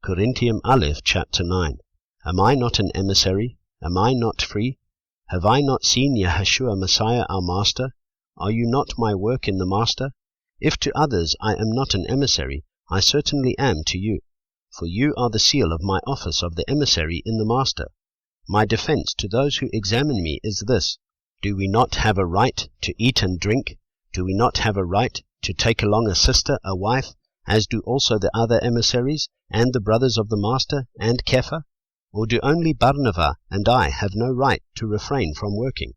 Qorintiyim Aleph, chapter 9. Am I not an emissary? Am I not free? Have I not seen Yehoshua Messiah our Master? Are you not my work in the Master? If to others I am not an emissary, I certainly am to you, for you are the seal of my office of the emissary in the Master. My defense to those who examine me is this: do we not have a right to eat and drink? Do we not have a right to take along a sister, a wife, as do also the other emissaries, and the brothers of the Master, and Kepha? Or do only Barnabas and I have no right to refrain from working?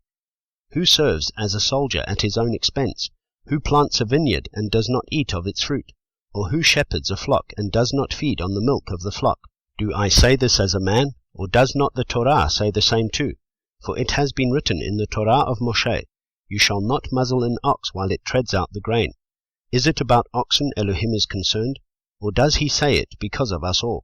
Who serves as a soldier at his own expense? Who plants a vineyard and does not eat of its fruit? Or who shepherds a flock and does not feed on the milk of the flock? Do I say this as a man? Or does not the Torah say the same too? For it has been written in the Torah of Moshe, You shall not muzzle an ox while it treads out the grain. Is it about oxen Elohim is concerned? Or does he say it because of us all?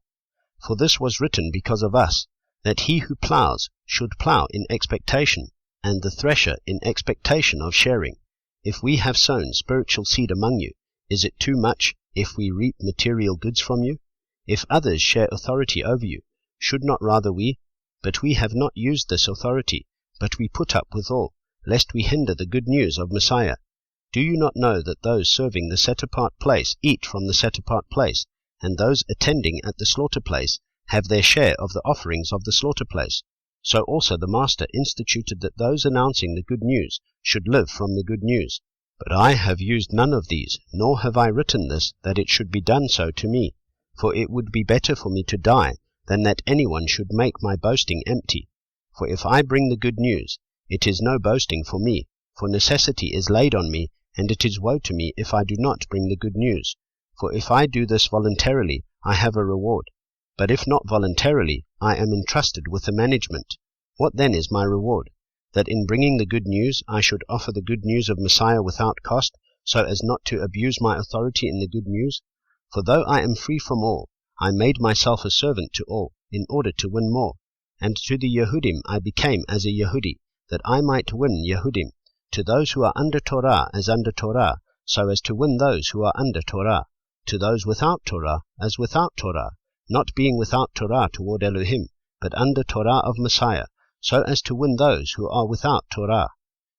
For this was written because of us, that he who ploughs should plough in expectation, and the thresher in expectation of sharing. If we have sown spiritual seed among you, is it too much if we reap material goods from you? If others share authority over you, should not rather we? But we have not used this authority, but we put up with all, lest we hinder the good news of Messiah. Do you not know that those serving the set-apart place eat from the set-apart place, and those attending at the slaughter place have their share of the offerings of the slaughter place? So also the Master instituted that those announcing the good news should live from the good news. But I have used none of these, nor have I written this, that it should be done so to me. For it would be better for me to die, than that anyone should make my boasting empty. For if I bring the good news, it is no boasting for me, for necessity is laid on me, and it is woe to me if I do not bring the good news. For if I do this voluntarily, I have a reward. But if not voluntarily, I am entrusted with the management. What then is my reward? That in bringing the good news, I should offer the good news of Messiah without cost, so as not to abuse my authority in the good news? For though I am free from all, I made myself a servant to all, in order to win more. And to the Yehudim I became as a Yehudi, that I might win Yehudim. To those who are under Torah as under Torah, so as to win those who are under Torah. To those without Torah as without Torah, not being without Torah toward Elohim, but under Torah of Messiah, so as to win those who are without Torah.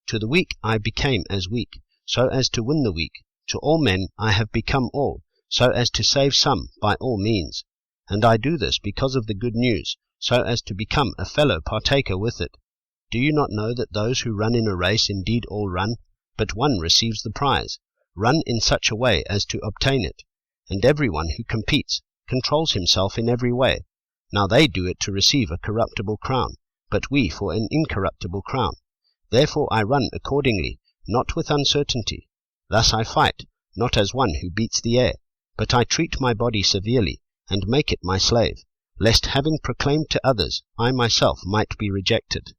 To the weak I became as weak, so as to win the weak. To all men I have become all, so as to save some by all means. And I do this because of the good news, so as to become a fellow partaker with it. Do you not know that those who run in a race indeed all run, but one receives the prize? Run in such a way as to obtain it. And everyone who competes controls himself in every way. Now they do it to receive a corruptible crown, but we for an incorruptible crown. Therefore I run accordingly, not with uncertainty. Thus I fight, not as one who beats the air, but I treat my body severely, and make it my slave, lest having proclaimed to others, I myself might be rejected.